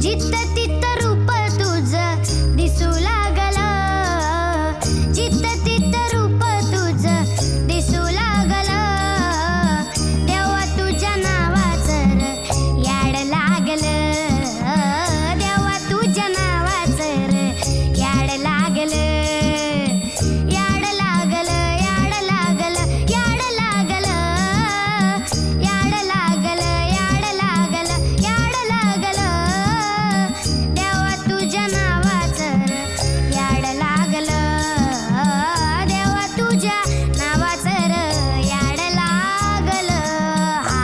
जित तित रूप तुझं दिसू लागलं, जित तित रूप तुझं दिसू लागलं. देवा तुझ्या नावाचं र याड लागलं, देवा तुझ्या नावाचं र याड लागलं. याड लागलं, याड लागलं, याड लागलं, याड लागलं, याड लागलं, याड लागलं. देवा तुझ्या नावाचं र याड लागलं, देवा तुझ्या नावाचं र याड लागलं. हा